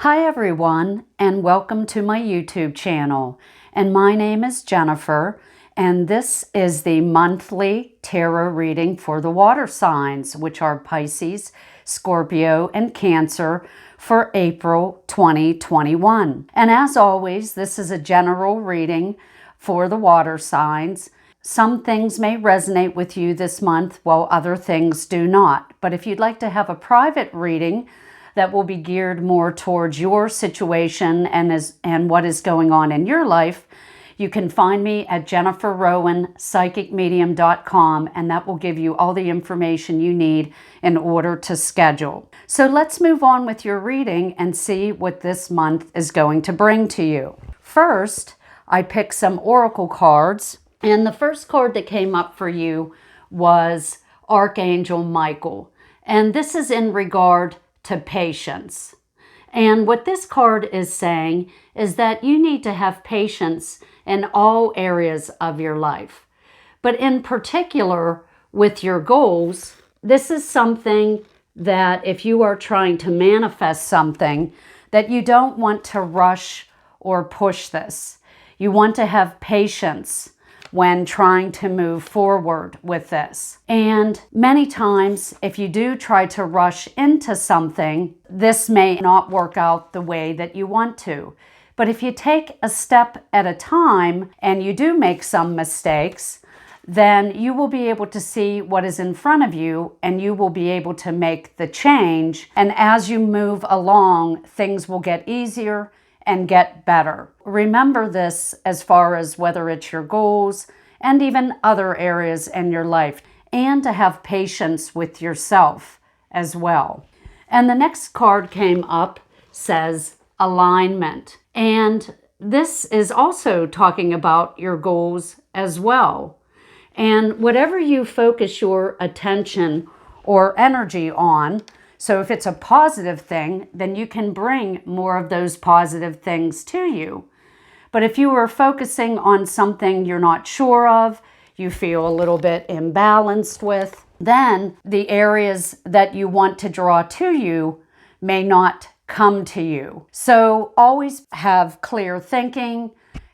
Hi everyone, and welcome to my YouTube channel. And my name is Jennifer, and this is the monthly tarot reading for the water signs, which are Pisces, Scorpio, and Cancer for April 2021. And as always, this is a general reading for the water signs. Some things may resonate with you this month, while other things do not. But if you'd like to have a private reading that will be geared more towards your situation and what is going on in your life, you can find me at jenniferrowanpsychicmedium.com, and that will give you all the information you need in order to schedule. So let's move on with your reading and see what this month is going to bring to you. First, I picked some oracle cards, and the first card that came up for you was Archangel Michael. And this is in regard to patience. And what this card is saying is that you need to have patience in all areas of your life. But in particular, with your goals, this is something that if you are trying to manifest something, that you don't want to rush or push this. You want to have patience when trying to move forward with this. And many times, if you do try to rush into something, this may not work out the way that you want to. But if you take a step at a time and you do make some mistakes, then you will be able to see what is in front of you and you will be able to make the change. And as you move along, things will get easier and get better. Remember this as far as whether it's your goals and even other areas in your life, and to have patience with yourself as well. And the next card came up, says alignment. And this is also talking about your goals as well. And whatever you focus your attention or energy on, so if it's a positive thing, then you can bring more of those positive things to you. But if you are focusing on something you're not sure of, you feel a little bit imbalanced with, then the areas that you want to draw to you may not come to you. So always have clear thinking,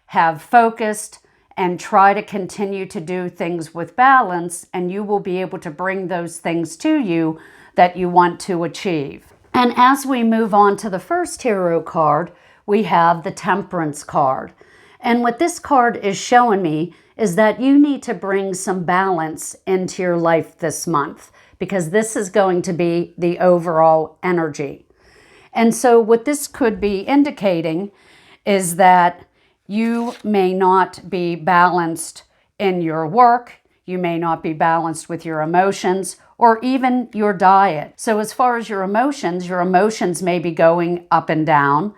have focused, and try to continue to do things with balance, and you will be able to bring those things to you that you want to achieve. And as we move on to the first tarot card, we have the Temperance card. And what this card is showing me is that you need to bring some balance into your life this month, because this is going to be the overall energy. And so what this could be indicating is that you may not be balanced in your work, you may not be balanced with your emotions, or even your diet. So as far as your emotions may be going up and down.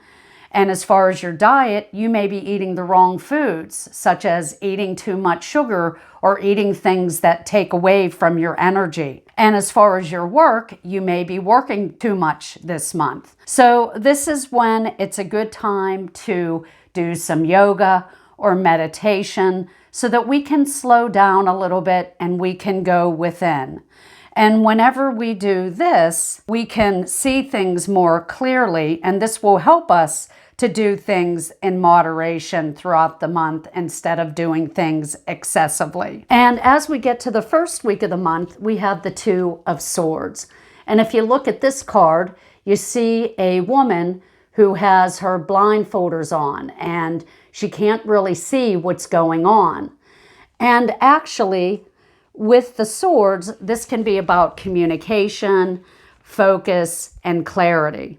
And as far as your diet, you may be eating the wrong foods, such as eating too much sugar or eating things that take away from your energy. And as far as your work, you may be working too much this month. So this is when it's a good time to do some yoga or meditation so that we can slow down a little bit and we can go within. And whenever we do this, we can see things more clearly, and this will help us to do things in moderation throughout the month instead of doing things excessively. And as we get to the first week of the month, we have the Two of Swords. And if you look at this card, you see a woman who has her blindfolders on, and she can't really see what's going on. And actually, with the swords, this can be about communication, focus, and clarity.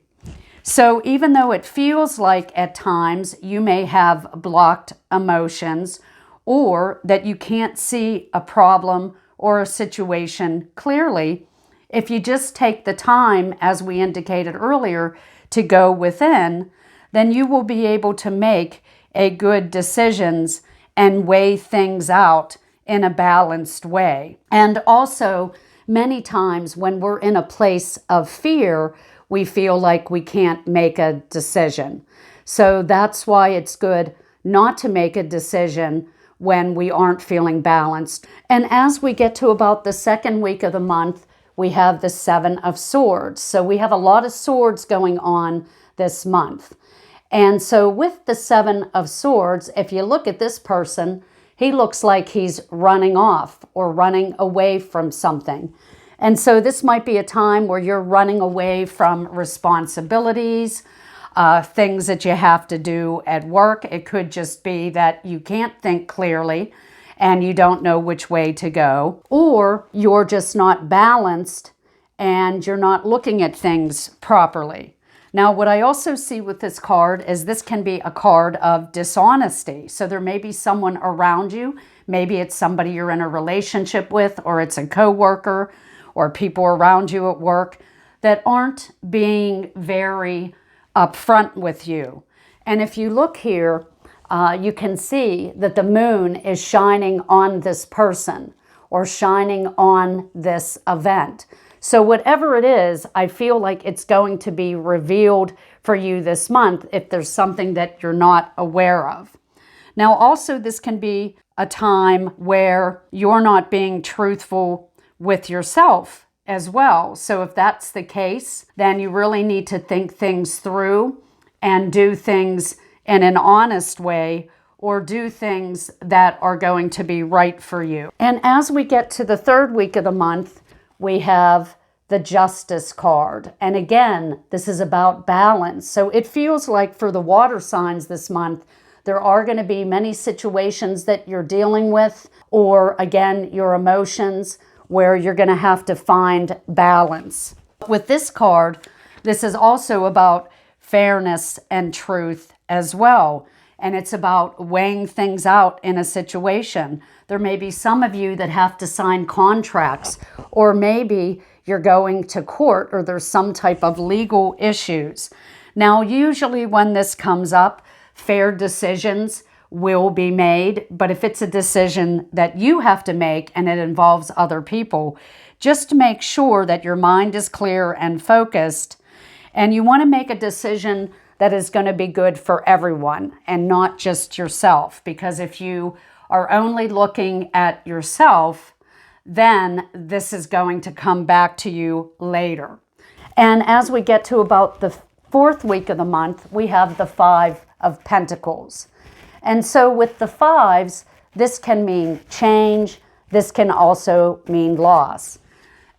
So even though it feels like at times you may have blocked emotions or that you can't see a problem or a situation clearly, if you just take the time, as we indicated earlier, to go within, then you will be able to make a good decisions and weigh things out in a balanced way. And also, many times when we're in a place of fear, we feel like we can't make a decision. So that's why it's good not to make a decision when we aren't feeling balanced. And as we get to about the second week of the month, we have the Seven of Swords. So we have a lot of swords going on this month. And so with the Seven of Swords, if you look at this person, he looks like he's running off or running away from something. And so this might be a time where you're running away from responsibilities, things that you have to do at work. It could just be that you can't think clearly and you don't know which way to go, or you're just not balanced and you're not looking at things properly. Now, what I also see with this card is this can be a card of dishonesty. So there may be someone around you. Maybe it's somebody you're in a relationship with, or it's a coworker, or people around you at work that aren't being very upfront with you. And if you look here, you can see that the moon is shining on this person or shining on this event. So whatever it is, I feel like it's going to be revealed for you this month if there's something that you're not aware of. Now, also, this can be a time where you're not being truthful with yourself as well. So if that's the case, then you really need to think things through and do things in an honest way, or do things that are going to be right for you. And as we get to the third week of the month, we have the Justice card. And again, this is about balance. So it feels like for the water signs this month, there are going to be many situations that you're dealing with, or again, your emotions, where you're going to have to find balance. With this card, this is also about fairness and truth as well. And it's about weighing things out in a situation. There may be some of you that have to sign contracts, or maybe you're going to court, or there's some type of legal issues. Now, usually when this comes up, fair decisions will be made. But if it's a decision that you have to make and it involves other people, just make sure that your mind is clear and focused. And you want to make a decision that is going to be good for everyone and not just yourself. Because if you are only looking at yourself, then this is going to come back to you later. And as we get to about the fourth week of the month, we have the Five of Pentacles. And so with the fives, this can mean change. This can also mean loss.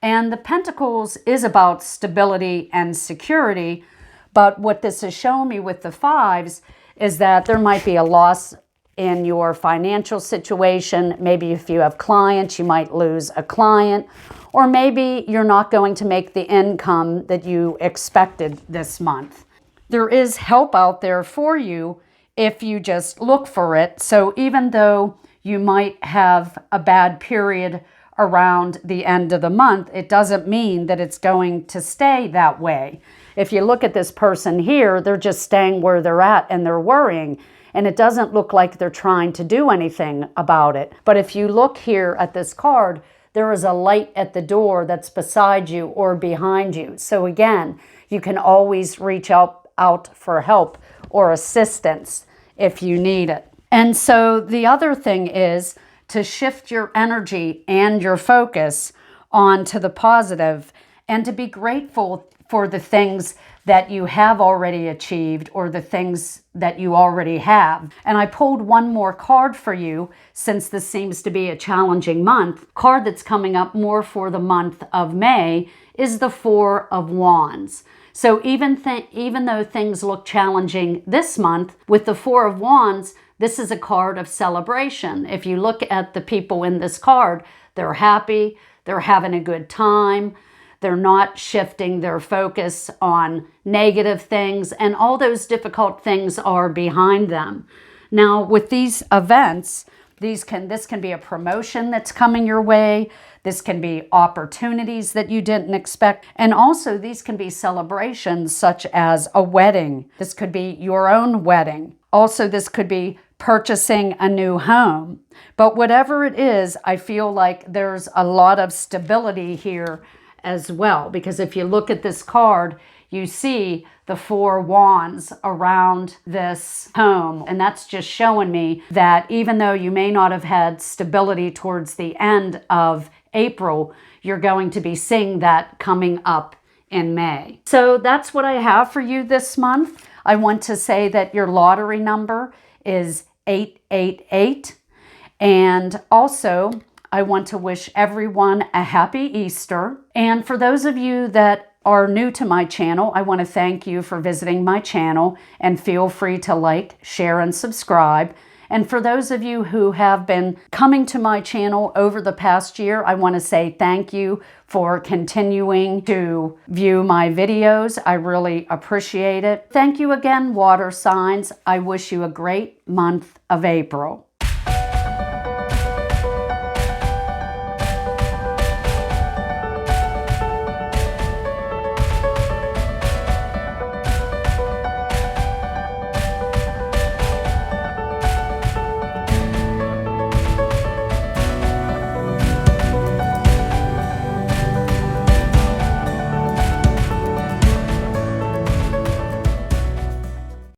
And the Pentacles is about stability and security. But what this has shown me with the fives is that there might be a loss in your financial situation. Maybe if you have clients, you might lose a client, or maybe you're not going to make the income that you expected this month. There is help out there for you if you just look for it. So even though you might have a bad period around the end of the month, it doesn't mean that it's going to stay that way. If you look at this person here, they're just staying where they're at and they're worrying. And it doesn't look like they're trying to do anything about it. But if you look here at this card, there is a light at the door that's beside you or behind you. So again, you can always reach out for help or assistance if you need it. And so the other thing is to shift your energy and your focus onto the positive and to be grateful for the things that you have already achieved or the things that you already have. And I pulled one more card for you since this seems to be a challenging month. Card that's coming up more for the month of May is the Four of Wands. So even though things look challenging this month, with the Four of Wands, this is a card of celebration. If you look at the people in this card, they're happy, they're having a good time, they're not shifting their focus on negative things, and all those difficult things are behind them. Now, with these events, this can be a promotion that's coming your way. This can be opportunities that you didn't expect. And also, these can be celebrations such as a wedding. This could be your own wedding. Also, this could be purchasing a new home. But whatever it is, I feel like there's a lot of stability here as well. Because if you look at this card, you see the Four Wands around this home. And that's just showing me that even though you may not have had stability towards the end of April, you're going to be seeing that coming up in May. So that's what I have for you this month. I want to say that your lottery number is 888. And also, I want to wish everyone a happy Easter. And for those of you that are new to my channel, I want to thank you for visiting my channel, and feel free to like, share, and subscribe. And for those of you who have been coming to my channel over the past year, I want to say thank you for continuing to view my videos. I really appreciate it. Thank you again, water signs. I wish you a great month of April.